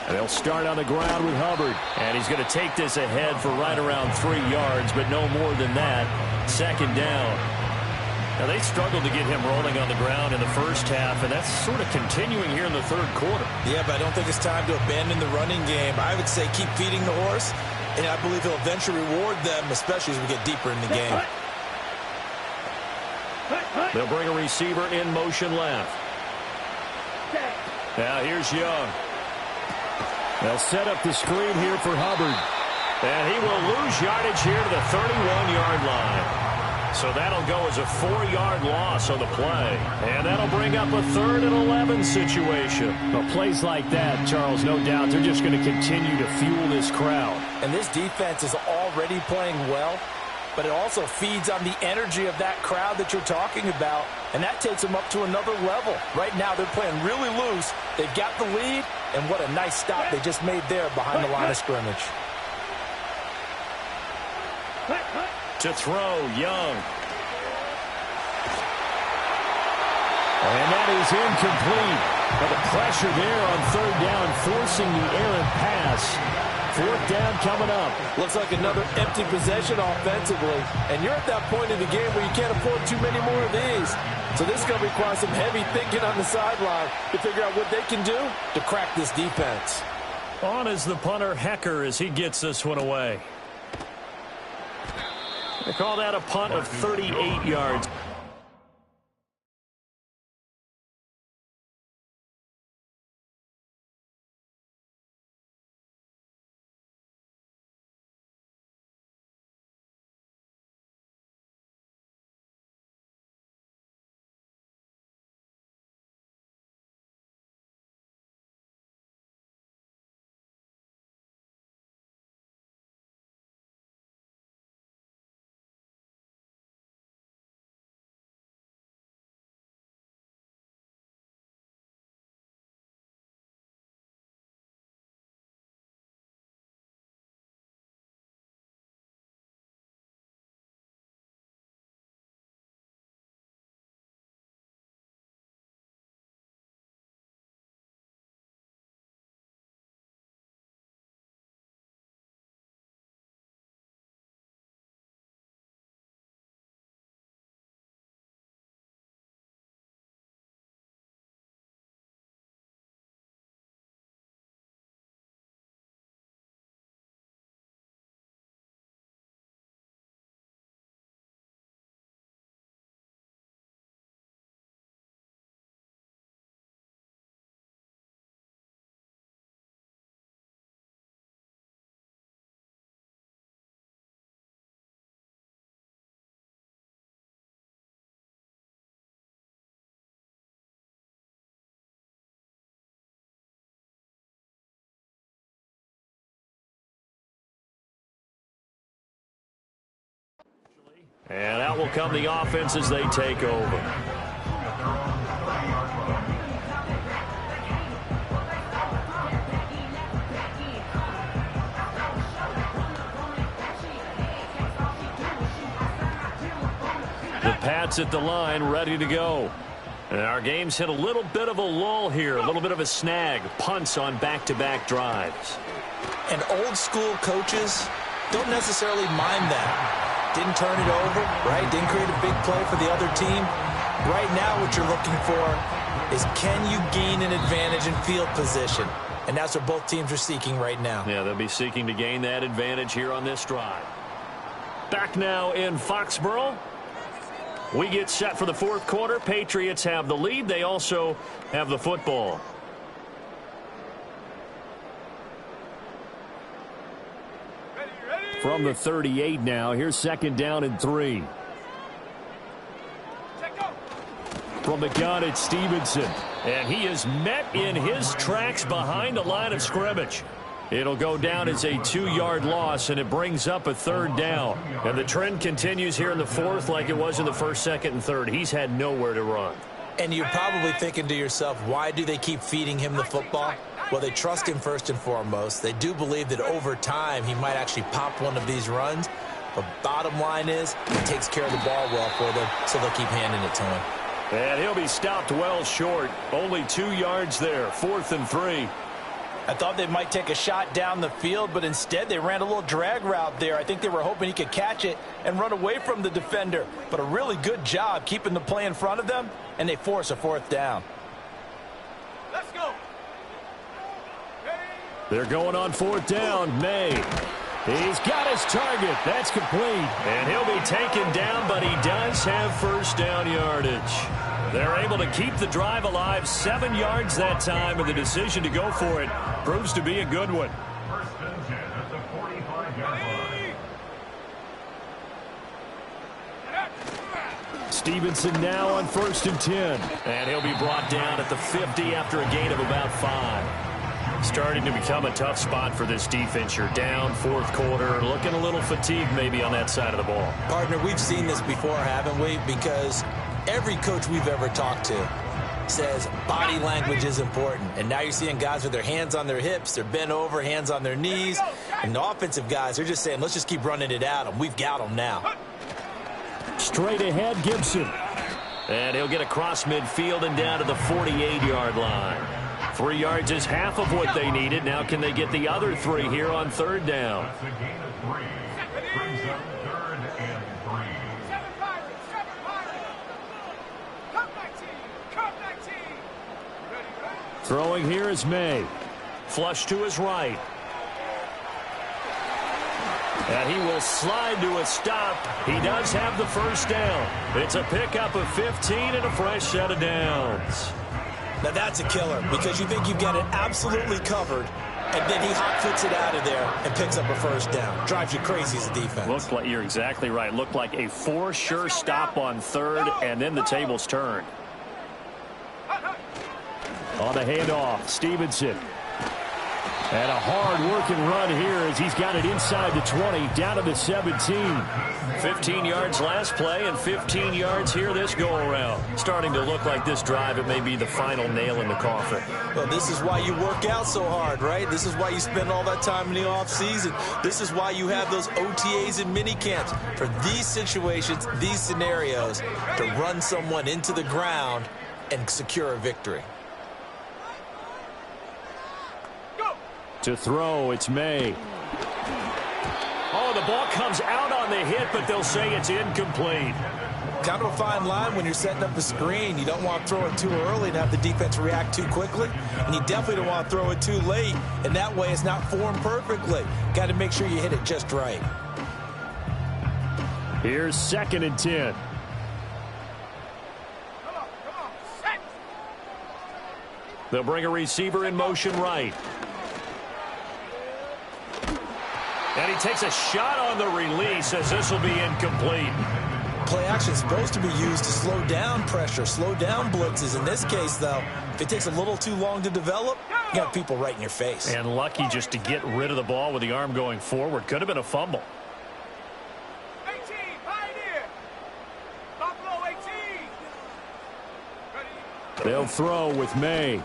And they'll start on the ground with Hubbard. And he's going to take this ahead for right around 3 yards, but no more than that. 2nd down. Now, they struggled to get him rolling on the ground in the first half, and that's sort of continuing here in the 3rd quarter. Yeah, but I don't think it's time to abandon the running game. I would say keep feeding the horse, and I believe he'll eventually reward them, especially as we get deeper in the game. They'll bring a receiver in motion left. Now, here's Young. They'll set up the screen here for Hubbard. And he will lose yardage here to the 31-yard line. So that'll go as a 4-yard loss on the play. And that'll bring up a 3rd and 11 situation. Well, plays like that, Charles, no doubt, they're just going to continue to fuel this crowd. And this defense is already playing well, but it also feeds on the energy of that crowd that you're talking about, and that takes them up to another level. Right now, they're playing really loose. They've got the lead, and what a nice stop they just made there behind the line of scrimmage. To throw, Young. And that is incomplete. But the pressure there on 3rd down, forcing the errant pass. 4th down coming up. Looks like another empty possession offensively, and you're at that point in the game where you can't afford too many more of these. So this is going to require some heavy thinking on the sideline to figure out what they can do to crack this defense. On is the punter, Hecker, as he gets this one away. They call that a punt of 38 yards. And out will come the offense as they take over. The Pats at the line, ready to go. And our game's hit a little bit of a lull here, a little bit of a snag. Punts on back-to-back drives. And old school coaches don't necessarily mind that. Didn't turn it over, right? Didn't create a big play for the other team. Right now what you're looking for is, can you gain an advantage in field position? And that's what both teams are seeking right now. Yeah, they'll be seeking to gain that advantage here on this drive. Back now in Foxborough. We get set for the fourth quarter. Patriots have the lead. They also have the football. From the 38 now, here's 2nd down and 3. From the gun, it's Stevenson. And he is met in his tracks behind the line of scrimmage. It'll go down as a 2-yard loss, and it brings up a 3rd down. And the trend continues here in the fourth like it was in the first, second, and third. He's had nowhere to run. And you're probably thinking to yourself, why do they keep feeding him the football? Well, they trust him first and foremost. They do believe that over time he might actually pop one of these runs. But bottom line is, he takes care of the ball well for them, so they'll keep handing it to him. And he'll be stopped well short. Only 2 yards there. 4th and 3. I thought they might take a shot down the field, but instead they ran a little drag route there. I think they were hoping he could catch it and run away from the defender. But a really good job keeping the play in front of them, and they force a 4th down. Let's go. They're going on 4th down. May. He's got his target. That's complete. And he'll be taken down, but he does have first down yardage. They're able to keep the drive alive. 7 yards that time, and the decision to go for it proves to be a good one. First and 10 at the 45-yard line. Stevenson now on 1st and 10. And he'll be brought down at the 50 after a gain of about 5. Starting to become a tough spot for this defense. You're down, fourth quarter, looking a little fatigued maybe on that side of the ball. Partner, we've seen this before, haven't we? Because every coach we've ever talked to says body language is important. And now you're seeing guys with their hands on their hips, they're bent over, hands on their knees. And the offensive guys, they're just saying, let's just keep running it at them. We've got them now. Straight ahead, Gibson. And he'll get across midfield and down to the 48-yard line. 3 yards is half of what they needed. Now can they get the other 3 here on 3rd down? That's a gain of 3. Brings up 3rd and 3. 7 Pirates, 7 Pirates. Come 19, come 19. Ready. Throwing here is May. Flush to his right. And he will slide to a stop. He does have the first down. It's a pickup of 15 and a fresh set of downs. Now that's a killer because you think you've got it absolutely covered, and then he hot flicks it out of there and picks up a first down. Drives you crazy as a defense. Looks like you're exactly right. Looked like a for sure stop on 3rd, and then the tables turned. On the handoff, Stevenson. And a hard-working run here as he's got it inside the 20, down to the 17. 15 yards last play and 15 yards here this go-around. Starting to look like this drive, it may be the final nail in the coffin. Well, this is why you work out so hard, right? This is why you spend all that time in the offseason. This is why you have those OTAs and mini camps. For these situations, these scenarios, to run someone into the ground and secure a victory. To throw, it's May. Oh, the ball comes out on the hit, but they'll say it's incomplete. Kind of a fine line when you're setting up a screen. You don't want to throw it too early and have the defense react too quickly. And you definitely don't want to throw it too late. And that way it's not formed perfectly. Got to make sure you hit it just right. Here's 2nd and 10. Come on, set. They'll bring a receiver in motion right. And he takes a shot on the release as this will be incomplete. Play action is supposed to be used to slow down pressure, slow down blitzes. In this case, though, if it takes a little too long to develop, you got people right in your face. And lucky just to get rid of the ball with the arm going forward. Could have been a fumble. 18, Pioneer. Buffalo 18. Ready. They'll throw with May.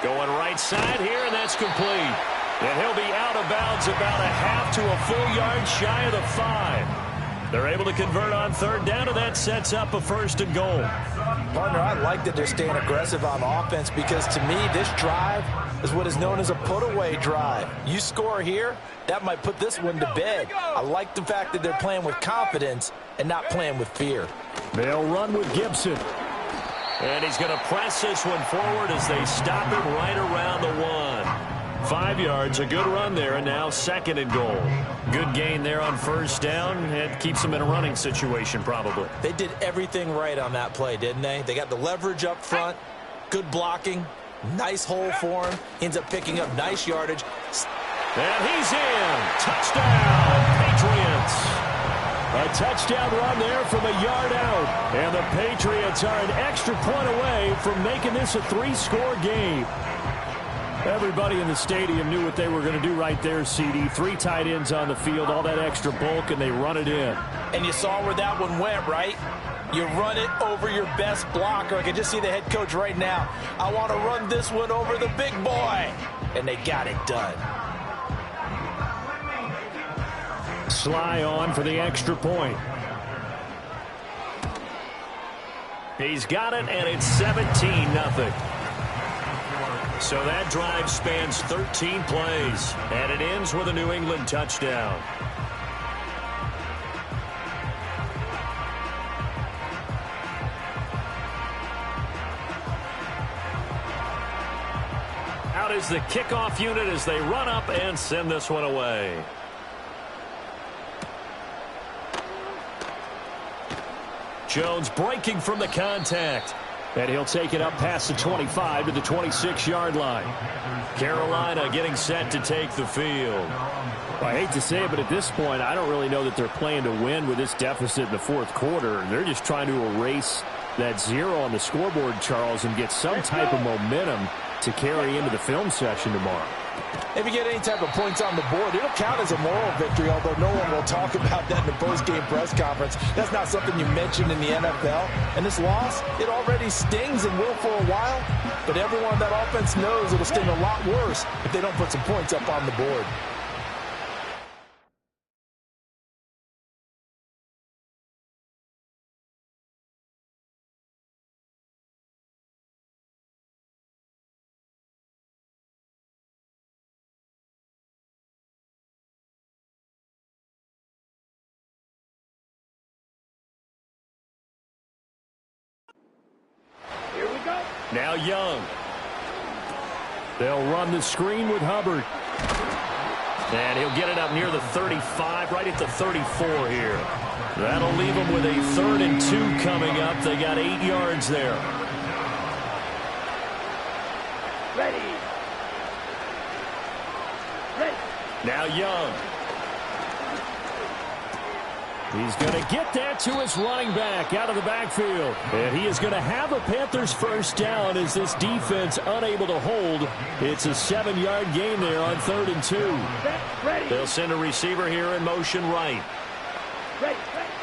Going right side here, and that's complete. And he'll be out of bounds about a half to a full yard shy of the 5. They're able to convert on 3rd down, and that sets up a 1st and goal. Partner, I like that they're staying aggressive on offense because, to me, this drive is what is known as a put-away drive. You score here, that might put this one to bed. I like the fact that they're playing with confidence and not playing with fear. They'll run with Gibson. And he's going to press this one forward as they stop it right around the 1. 5 yards, a good run there, and now 2nd and goal. Good gain there on 1st down. It keeps them in a running situation, probably. They did everything right on that play, didn't they? They got the leverage up front, good blocking, nice hole for him. Ends up picking up nice yardage. And he's in. Touchdown, Patriots. A touchdown run there from a yard out. And the Patriots are an extra point away from making this a 3-score game. Everybody in the stadium knew what they were going to do right there, CD. 3 tight ends on the field, all that extra bulk, and they run it in. And you saw where that one went, right? You run it over your best blocker. I can just see the head coach right now. I want to run this one over the big boy. And they got it done. Sly on for the extra point. He's got it, and it's 17-0. So that drive spans 13 plays, and it ends with a New England touchdown. Out is the kickoff unit as they run up and send this one away. Jones breaking from the contact. And he'll take it up past the 25 to the 26-yard line. Carolina getting set to take the field. I hate to say it, but at this point, I don't really know that they're playing to win with this deficit in the 4th quarter. They're just trying to erase that 0 on the scoreboard, Charles, and get some type of momentum to carry into the film session tomorrow. If you get any type of points on the board, it'll count as a moral victory, although no one will talk about that in the post-game press conference. That's not something you mentioned in the NFL. And this loss, it already stings and will for a while, but everyone on that offense knows it'll sting a lot worse if they don't put some points up on the board. Now Young. They'll run the screen with Hubbard. And he'll get it up near the 35, right at the 34 here. That'll leave them with a 3rd and 2 coming up. They got 8 yards there. Ready. Now Young. He's going to get that to his running back out of the backfield. And he is going to have a Panthers 1st down as this defense unable to hold. It's a 7-yard gain there on 3rd and 2. They'll send a receiver here in motion right.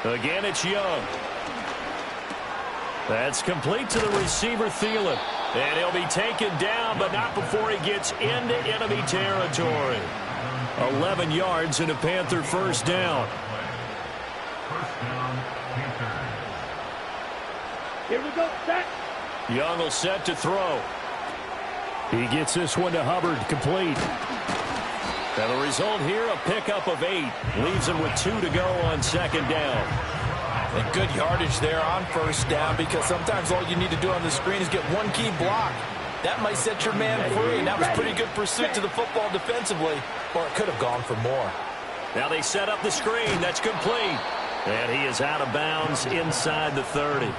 Again, it's Young. That's complete to the receiver, Thielen. And he'll be taken down, but not before he gets into enemy territory. 11 yards and a Panther 1st down. Here we go, set. Young will set to throw. He gets this one to Hubbard, complete. And the result here, a pickup of 8. Leaves him with 2 to go on 2nd down. And good yardage there on 1st down, because sometimes all you need to do on the screen is get one key block. That might set your man free, and that was pretty good pursuit to the football defensively, or it could have gone for more. Now they set up the screen. That's complete. And he is out of bounds inside the 30.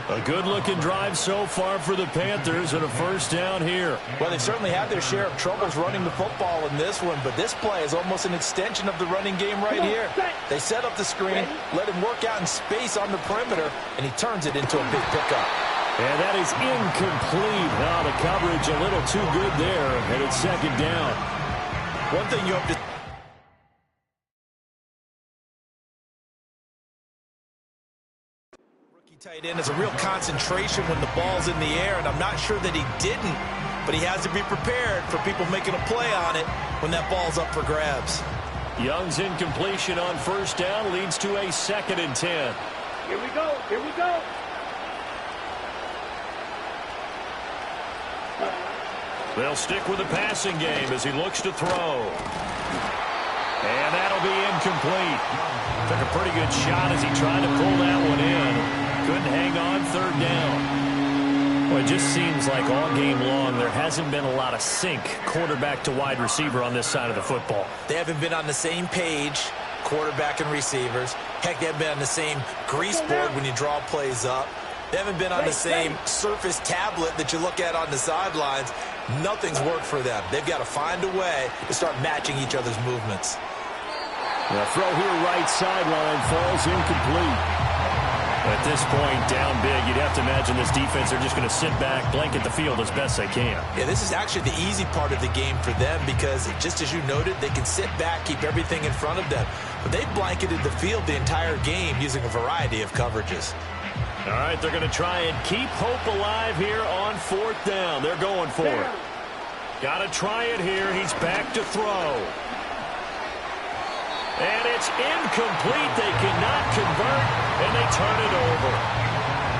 A good-looking drive so far for the Panthers and a 1st down here. Well, they certainly had their share of troubles running the football in this one, but this play is almost an extension of the running game right here. They set up the screen, let him work out in space on the perimeter, and he turns it into a big pickup. And that is incomplete. Now the coverage a little too good there, and it's 2nd down. One thing you have to tight end is a real concentration when the ball's in the air, and I'm not sure that he didn't, but he has to be prepared for people making a play on it when that ball's up for grabs. Young's incompletion on 1st down leads to a 2nd and 10. Here we go, here we go. They'll stick with the passing game as he looks to throw. And that'll be incomplete. Took a pretty good shot as he tried to pull that one in. Couldn't hang on 3rd down. Well, it just seems like all game long there hasn't been a lot of sync quarterback to wide receiver on this side of the football. They haven't been on the same page, quarterback and receivers. Heck, they haven't been on the same grease board when you draw plays up. They haven't been on the same Surface tablet that you look at on the sidelines. Nothing's worked for them. They've got to find a way to start matching each other's movements. The throw here right sideline falls incomplete. At this point, down big, you'd have to imagine this defense are just going to sit back, blanket the field as best they can. Yeah, this is actually the easy part of the game for them because, just as you noted, they can sit back, keep everything in front of them. But they've blanketed the field the entire game using a variety of coverages. All right, they're going to try and keep hope alive here on 4th down. They're going for it. Got to try it here. He's back to throw. And it's incomplete. They cannot convert, and they turn it over.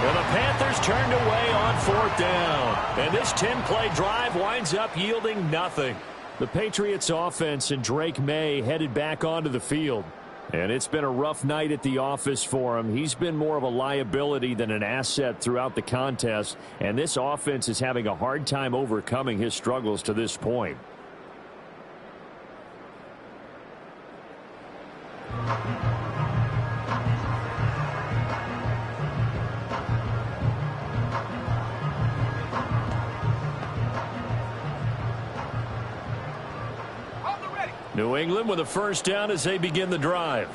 Well, the Panthers turned away on 4th down. And this 10-play drive winds up yielding nothing. The Patriots offense and Drake May headed back onto the field. And it's been a rough night at the office for him. He's been more of a liability than an asset throughout the contest. And this offense is having a hard time overcoming his struggles to this point. New England with a first down as they begin the drive.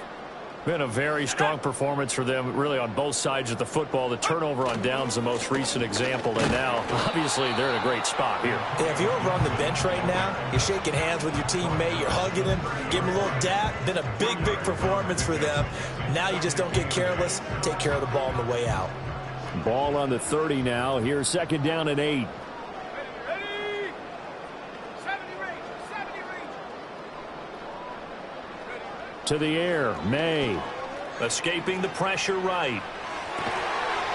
Been a very strong performance for them, really, on both sides of the football. The turnover on downs, the most recent example, and now, obviously, they're in a great spot here. Yeah, if you're over on the bench right now, you're shaking hands with your teammate, you're hugging him, give him a little dap. Been a big, big performance for them. Now you just don't get careless. Take care of the ball on the way out. Ball on the 30 now. Here's 2nd down and 8. To the air, May. Escaping the pressure right.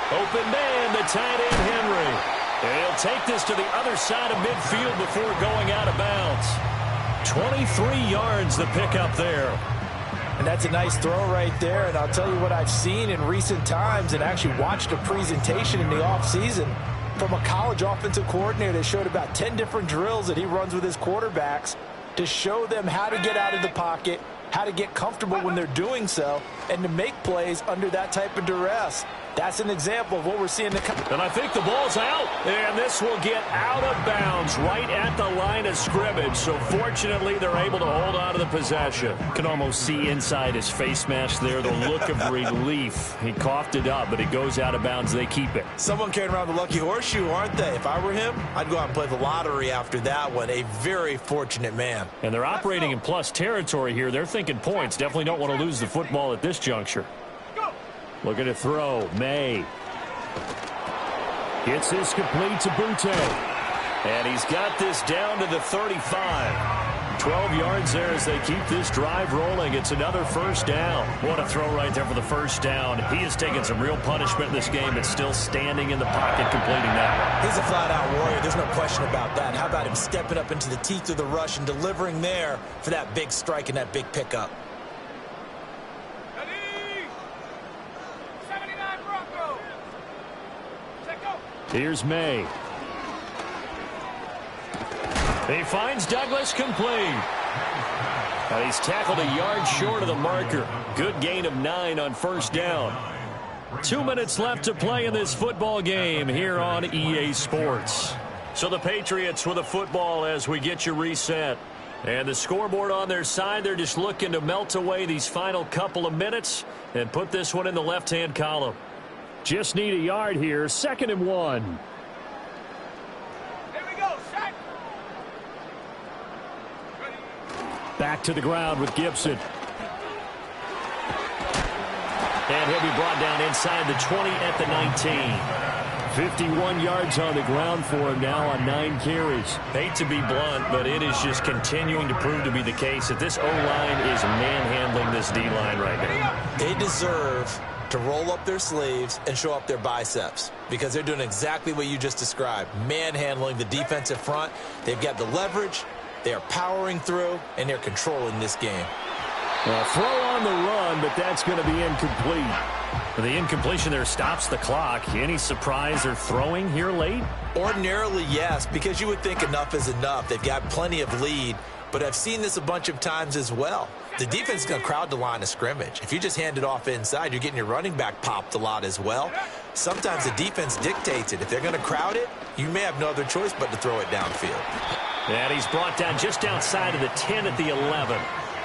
Open man, the tight end Henry. And he'll take this to the other side of midfield before going out of bounds. 23 yards the pickup there. And that's a nice throw right there. And I'll tell you what I've seen in recent times and actually watched a presentation in the offseason from a college offensive coordinator that showed about 10 different drills that he runs with his quarterbacks to show them how to get out of the pocket, how to get comfortable when they're doing so, and to make plays under that type of duress. That's an example of what we're seeing. And I think the ball's out. And this will get out of bounds right at the line of scrimmage. So fortunately, they're able to hold on to the possession. Can almost see inside his face mask there the look of relief. He coughed it up, but it goes out of bounds. They keep it. Someone carrying around the lucky horseshoe, aren't they? If I were him, I'd go out and play the lottery after that one. A very fortunate man. And they're operating in plus territory here. They're thinking points. Definitely don't want to lose the football at this juncture. Looking to throw. May. Gets this complete to Butte. And he's got this down to the 35. 12 yards there as they keep this drive rolling. It's another first down. What a throw right there for the first down. He has taken some real punishment in this game, but still standing in the pocket completing that. He's a flat-out warrior. There's no question about that. How about him stepping up into the teeth of the rush and delivering there for that big strike and that big pickup? Here's May. He finds Douglas complete. And he's tackled a yard short of the marker. Good gain of 9 on first down. 2 minutes left to play in this football game here on EA Sports. So the Patriots with a football as we get you reset. And the scoreboard on their side, they're just looking to melt away these final couple of minutes and put this one in the left-hand column. Just need a yard here. 2nd and 1. Here we go, set. Back to the ground with Gibson. And he'll be brought down inside the 20 at the 19. 51 yards on the ground for him now on 9 carries. Hate to be blunt, but it is just continuing to prove to be the case that this O-line is manhandling this D-line right now. They deserve to roll up their sleeves and show up their biceps because they're doing exactly what you just described, manhandling the defensive front. They've got the leverage, they're powering through, and they're controlling this game. A throw on the run, but that's going to be incomplete. The incompletion there stops the clock. Any surprise they're throwing here late? Ordinarily, yes, because you would think enough is enough. They've got plenty of lead, but I've seen this a bunch of times as well. The defense is going to crowd the line of scrimmage. If you just hand it off inside, you're getting your running back popped a lot as well. Sometimes the defense dictates it. If they're going to crowd it, you may have no other choice but to throw it downfield. And he's brought down just outside of the 10 at the 11.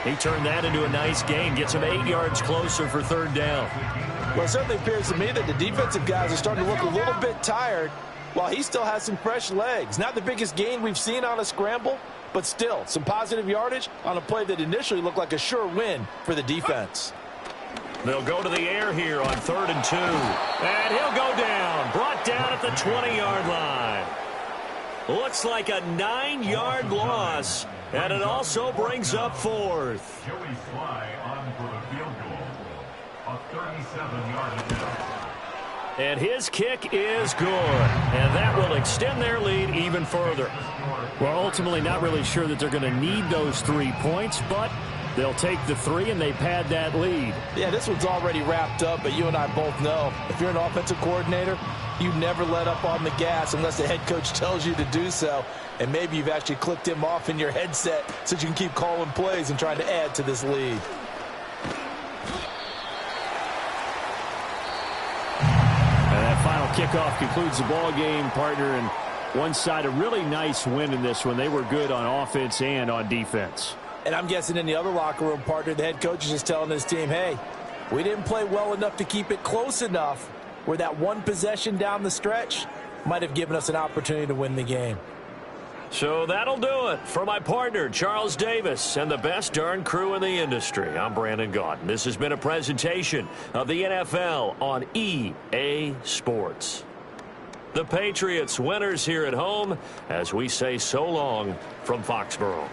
He turned that into a nice gain, gets him 8 yards closer for third down. Well, it certainly appears to me that the defensive guys are starting to look a little bit tired while he still has some fresh legs. Not the biggest gain we've seen on a scramble, but still some positive yardage on a play that initially looked like a sure win for the defense. They'll go to the air here on 3rd and 2. And he'll go down, brought down at the 20-yard line. Looks like a 9-yard loss, and it also brings up 4th. Joey Sly on for the field goal. A 37-yard attempt. And his kick is good, and that will extend their lead even further. Well, ultimately not really sure that they're going to need those 3 points, but they'll take the 3 and they pad that lead. Yeah, this one's already wrapped up, but you and I both know if you're an offensive coordinator, you never let up on the gas unless the head coach tells you to do so. And maybe you've actually clicked him off in your headset so you can keep calling plays and trying to add to this lead. And that final kickoff concludes the ball game, partner, and one side a really nice win in this one. They were good on offense and on defense. And I'm guessing in the other locker room, partner, the head coach is just telling his team, hey, we didn't play well enough to keep it close enough where that one possession down the stretch might have given us an opportunity to win the game. So that'll do it for my partner, Charles Davis, and the best darn crew in the industry. I'm Brandon Gaudin. This has been a presentation of the NFL on EA Sports. The Patriots winners here at home as we say so long from Foxborough.